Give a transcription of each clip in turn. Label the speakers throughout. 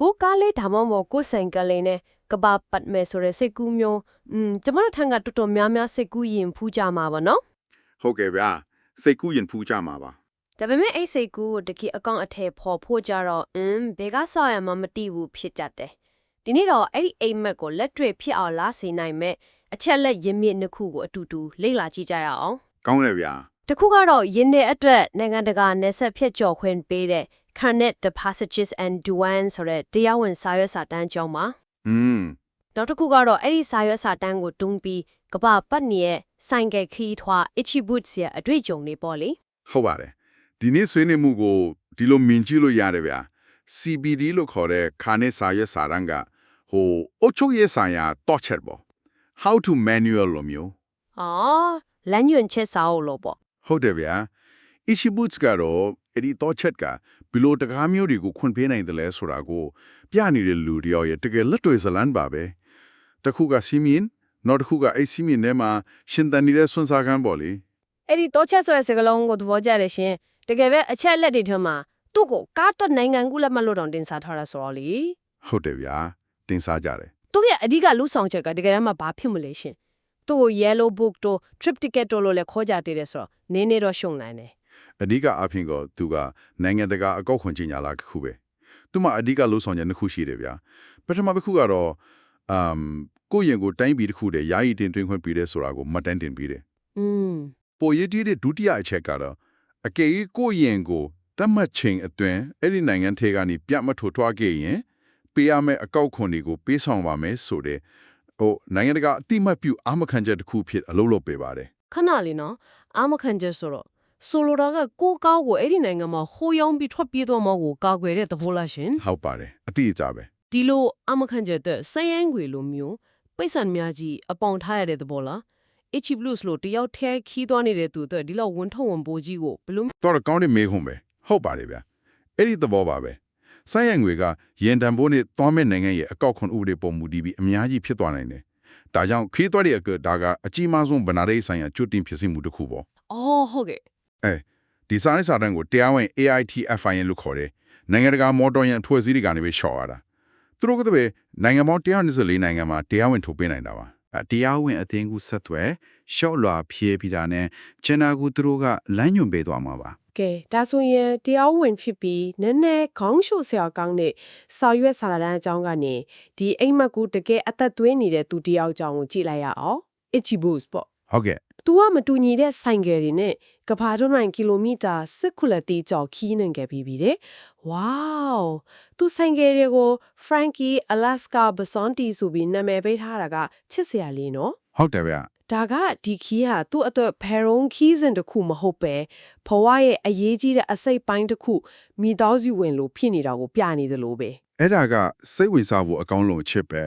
Speaker 1: ကိုကားလေးဒါမှမဟုတ်ကိုဆိုင်ကလေးနဲ့ကဘာပတ်မဲ့ဆိုတဲ့စိတ်ကူးမျိုးကျမတို့ထံကတော်တော်များများစိတ်ကူးရင်ဖူးကြမှာပါနော်
Speaker 2: ဟုတ်ကဲ့ဗျာစိတ်ကူးရင်ဖူးကြမှာပါ
Speaker 1: ဒါပေမဲ့အဲ့စိတ်ကူးကိုတကယ်အကောင့်အထည်ဖော်ဖို့ကြတော့ဘယ်ကဆောက်ရမှမသိဘူးဖြစ်တတ်တယ်ဒီနေ့တော့အဲ့ဒီအိမ်မက်ကိုလက်တွေ့ဖြစ်အောင်လာစေနိုင်မဲ့အချက်လက်ရင်းမြစ်နှစ်ခုကိုအတူတူလေ့လာကြည့်ကြရအောင်က
Speaker 2: ောင်းတယ်ဗျာတ
Speaker 1: ခုကတော့ယင်းတဲ့အတွက်နိုင်ငံတကာနယ်စပ်ဖြတ်ကျော်ခွင့်ပေးတဲ့ Carnet de Passages and Douanes ဆိုတဲ့တရားဝင်စာရွက်စာတမ်းကြောင်းပါနောက်တစ်ခုကတော့အဲ့ဒီစာရွက်စာတမ်းကိုတွန်းပြီးကပပတ်နေရဲ့ဆိုင်ကယ်ခီးထွား Itchy Boots ရဲ့အတွေ့အကြုံတွေပေါ့လေ
Speaker 2: ဟုတ်ပါတယ်ဒီနေ့ဆွေးနွေးမှုကိုဒီလိုမြင်ကြည့်လို့ရတယ်ဗျာ CBD လို့ခေါ်တဲ့ခါနဲ့စာရွက်စာတမ်းကအုတ်ချုပ်ရေးဆိုင်ရာတော့ချက်ပေါ့ how to manual လို့မျိုးလ
Speaker 1: မ်းညွှန်ချက်စာအုပ်လို့ပေါ့
Speaker 2: ဟုတ်တယ်ဗျာ Itchy Boots ကတော့အဲ့ဒီတော့ချက်ကဘယ်လိုတကားမျိုးတွေကိုခွင့်ပေးနိုင်တယ်လဲဆိုတာကိုပြနေတဲ့လူတယောက်ရဲ့တကယ်လက်တွေ့ဇလန်းပါပဲတစ်ခုကစီမင်းနောက်တစ်ခုကအဲ့စီမင်းနဲ့မှရှင်တန်နေတဲ့စွန်းစားကန်းပေါ့လေအ
Speaker 1: ဲ့ဒီတော့ချက်ဆိုတဲ့စကားလုံးကိုသဘောကျတယ်ရှင်တကယ်ပဲအချက်လက်တွေထဲမှာသူ့ကိုကားတော့နိုင်ငံကူးလက်မလို့တော့တင်စားထားတာဆိုတော့လေဟ
Speaker 2: ုတ်တယ်ဗျာတင်စားကြတယ်
Speaker 1: သူ့ရဲ့အဓိကလူဆောင်ချက်ကတကယ်တမ်းမှာဘာဖြစ်မလဲရှင်သူ့ကို yellow book တို့ trip ticket တို့လို့လည်းခေါ်ကြတယ်ဆိုတော့နင်းနေတော့ရှုံနိုင်တယ်
Speaker 2: အဓိကအဖြစ်ကသူကနိုင်ငံတကာအကောက်ခွန်ကြီးညာလာခုပဲသူမှအဓိကလို့ဆောင်ချက်နှစ်ခုရှိတယ်ဗျာပထမတစ်ခုကတော့ကိုယ့်ရင်ကိုတိုင်းပြည်တစ်ခုတည်းယာယီတင်သွင်းခွင့်ပေးတယ်ဆိုတာကိုမှတ်တမ်းတင်ပေးတယ်ပိုရည်တည်တဲ့ဒုတိယအချက်ကတော့အကယ်၍ကိုယ့်ရင်ကိုတတ်မှတ်ချိန်အတွင်းအဲ့ဒီနိုင်ငံထဲကနေပြတ်မထိုးထွားခဲ့ရင်ပေးရမယ့်အကောက်ခွန်တွေကိုပေးဆောင်ပါမယ်ဆိုတဲ့နိုင်ငံတကာအတိမတ်ပြုအာမခံချက်တစ်ခုဖြစ်အလုပ်လုပ်ပေးပါတယ်ခ
Speaker 1: ဏလေးနော်အာမခံချက်ဆိုတော့ဆိုလိုတာကကိုကောက်ကိုအဲ့ဒီနိုင်ငံမှာဟိုးယောင်းပြီးထွက်ပြေးသွားမှကိုကာကွယ်တဲ့သဘောလားရှင်
Speaker 2: ဟုတ်ပါတယ်အတိအကျပဲဒ
Speaker 1: ီလိုအာမခံချက်တဲ့စရိုင်းခွေလိုမျိုးပိတ်ဆံများကြီးအပေါင်ထားရတဲ့သဘောလား Itchy Blues လို့တယောက်ထဲခီးသွားနေတဲ့သူတွေဒီလောက်ဝန်ထုံဝန်ပိုးကြီးကိုဘလို့တ
Speaker 2: ော့ကောင်းတဲ့မေးခွန်းပဲဟုတ်ပါတယ်ဗျာအဲ့ဒီသဘောပါပဲစရိုင်းခွေကရင်တံပိုးနဲ့သွားမဲ့နိုင်ငံရဲ့အကောက်ခွန်ဥပဒေပုံမူတည်ပြီးအများကြီးဖြစ်သွားနိုင်တယ်ဒါကြောင့်ခီးသွားတဲ့အကဒါကအကြီးမားဆုံးဗနာရေးဆိုင်ရာကျွတ်တင်ဖြစ်စီမှုတစ်ခုပေါ့ဟ
Speaker 1: ုတ်ကဲ့
Speaker 2: ဒီစာရေးစာတမ်းကိုတရားဝင် AITFIN လို့ခေါ်တယ်နိုင်ငံတကာမော်တော်ယာဉ်အဖွဲ့အစည်းတွေကနေပဲရှော့ရတာသူတို့ကတည်းကနိုင်ငံပေါင်း124နိုင်ငံမှာတရားဝင်ထုတ်ပေးနိုင်တာပါတ
Speaker 3: ရားဝင်အသင်းကူဆက်သွယ်ရှော့လွာဖြေးပြီးတာနဲ့ချန်နာကူသူတို့ကလမ်းညွှန်ပေးသွားမှာပါက
Speaker 1: ဲဒါဆိုရင်တရားဝင်ဖြစ်ပြီးနည်းနည်းခေါင်းရှုပ်ဆရာကောင်းတဲ့စာရွက်စာတမ်းအကြောင်းကနေဒီအိမ်မက်ကူတကယ်အသက်သွင်းနေတဲ့သူတယောက်အကြောင်းကိုကြည့်လိုက်ရအောင် Itchy Boots ပေါ့
Speaker 2: ဟုတ်ကဲ့သ
Speaker 1: ူကမတူညီတဲ့ဆိုင်ကယ်တွေနဲ့ကဘာတွန်းနိုင်ကီလိုမီတာ10ခုလက်တီကျော်ခီးနေခဲ့ပြီးတဲ့ဝေါသူဆိုင်ကယ်တွေကို Frankie Alaska Basonti ဆိုပြီးနာမည်ပေးထားတာကချစ်စရာလေးနော်ဟ
Speaker 2: ုတ်တယ်ဗျ
Speaker 1: ဒါကဒီခီးဟာသူ့အတွက်ဖယ်ရုံခီးစဉ်တစ်ခုမဟုတ်ပဲဘဝရဲ့အရေးကြီးတဲ့အစိတ်ပိုင်းတစ်ခုမိသားစုဝင်လို့ဖြစ်နေတာကိုပြနေသလိုပဲအ
Speaker 2: ဲ့ဒါကစိတ်ဝင်စားဖို့အကောင်းဆုံးအချက်ပဲ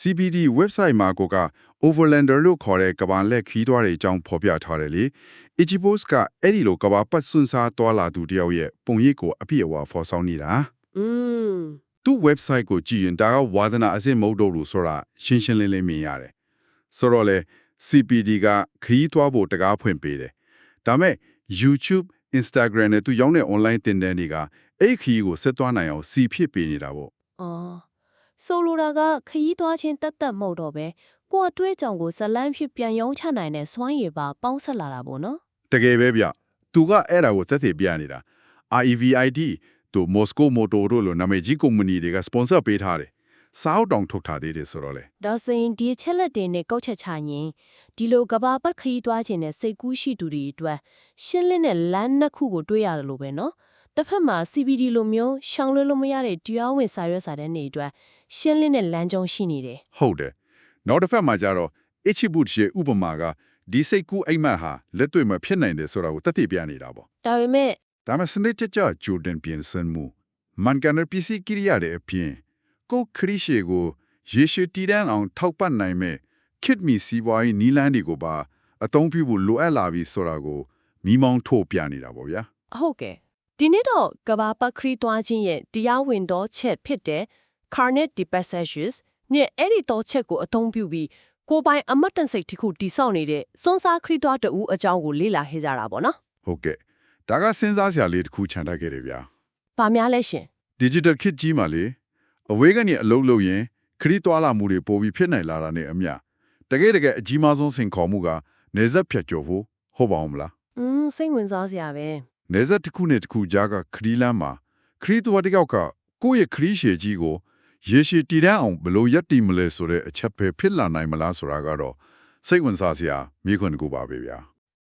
Speaker 2: CBD website မှာကိုက Overlander လို့ခေါ်တဲ့ကဘာလက်ခီးသွားတဲ့အကြောင်းဖော်ပြထားတယ်လေ Itchy Boots ကအဲ့ဒီလိုကဘာပတ်စွန်းစားသွားလာသူတယောက်ရဲ့ပုံရိပ်ကိုအပြည့်အဝဖော်ဆောင်နေတာသူ့ website ကိုကြည့်ရင်ဒါကဝါသနာအစစ်မဟုတ်တော့လို့ဆိုတာရှင်းရှင်းလင်းလင်းမြင်ရတယ်ဆိုတော့လေ CBD ကခီးသွားဖို့တကားဖွင့်ပေးတယ်ဒါမဲ့ YouTube Instagram နဲ့သူရောင်းတဲ့ online သင်တန်းတွေကအဲ့ခီးကိုဆက်သွားနိုင်အောင်စီဖြစ်ပေးနေတာပေါ့
Speaker 1: ဆိုလိုတာကခရီးသွားခြင်းတက်မဟုတ်တော့ပဲကိုယ်အတွေ့အကြုံကိုဇလန်းဖြစ်ပြန်ရောင်းချနိုင်တဲ့စွမ်းရည်ပါပေါင်းဆက်လာတာပေါ့နော်
Speaker 2: တကယ်ပဲဗျသူကအဲ့ဒါကိုသက်သေပြနေတာ REVID တို့ Moscow Motor တို့လိုနာမည်ကြီးကုမ္ပဏီတွေကစပွန်ဆာပေးထားတယ်စာအုပ်တောင်ထုတ်ထားသေးတယ်ဆိုတော့လေ
Speaker 1: ဒါဆိုရင်ဒီချက်လက်တွေနဲ့ကောက်ချက်ချရင်ဒီလိုကဘာပတ်ခရီးသွားခြင်းနဲ့စိတ်ကူးရှိသူတွေအတွက်ရှင်းလင်းတဲ့လမ်းနှစ်ခုကိုတွေ့ရတယ်လို့ပဲနော်တစ်ဖက်မှာ CBD လိုမျိုးရှောင်လွှဲလို့မရတဲ့တရားဝင်စာရွက်စာတမ်းတွေအတွက်ရှင်းလင်းတဲ့လမ်းကြောင်းရှိနေတယ်ဟ
Speaker 2: ုတ်တယ်နောက်တစ်ဖက်မှာကျတော့ Itchy Boots ရဲ့ဥပမာကဒီစိတ်ကူးအိမ်မက်ဟာလက်တွေ့မဖြစ်နိုင်တယ်ဆိုတာကိုသက်သေပြနေတာပေါ့ဒ
Speaker 1: ါပေမဲ့
Speaker 2: စနစ်တကျဂျိုဒန်ပြင်ဆင်မှုမန်ကန်ပစ္စည်းကိရိယာတွေအပြင်ကိုခရီးရှေကိုရေရှည်တည်တံ့အောင်ထောက်ပံ့နိုင်မဲ့ Kit Me စီးပွားရေးနီလန်းတွေကိုပါအသုံးပြုဖို့လိုအပ်လာပြီဆိုတာကိုမိမောင်းထိုးပြနေတာပေါ့ဗျာ
Speaker 1: ဟုတ်ကဲ့ဒီနေ့တော့ကဘာပတ်ခရီးသွားခြင်းရဲ့တရားဝင်တော့ချက်ဖြစ်တဲ့ Carnet de Passages နဲ့အဲ့ဒီတော့ချက်ကိုအသုံးပြုပြီးကိုပိုင်အမတ်တန်စိတ်တစ်ခုတိဆောက်နေတဲ့စွန်းစားခရီးသွားတူအကြောင်းကိုလေ့လာခဲ့ကြတာပေါ့နော်
Speaker 2: ဟုတ်ကဲ့ဒါကစဉ်းစားစရာလေးတစ်ခုခြံထားခဲ့တယ်ဗျာဘ
Speaker 1: ာများလဲရှင်
Speaker 2: Digital Kit ကြီးမှာလေ အဝေးကနေအလုံးလုံးရင်ခရီးသွားလာမှုတွေပိုပြီးဖြစ်နိုင်လာတာနဲ့အမျှတကယ်အကြီးမားဆုံးစင်ခေါ်မှုကနေဆက်ဖြတ်ကျော်ဖို့ဟုတ်ပါအောင်မလား
Speaker 1: စိတ်ဝင်စားစရာပဲ
Speaker 2: နေဆက်တစ်ခုနဲ့တစ်ခုကြားကခရီးလမ်းမှာခရီးသွားတစ်ယောက်ကကိုယ့်ရဲ့ခရီးရှည်ကြီးကိုရေရှည်တည်တံ့အောင်ဘယ်လိုရပ်တည်မလဲဆိုတဲ့အချက်ပဲဖြစ်လာနိုင်မလားဆိုတာကတော့စိတ်ဝင်စားစရာမိခွန်းတစ်ခုပါပဲဗျာ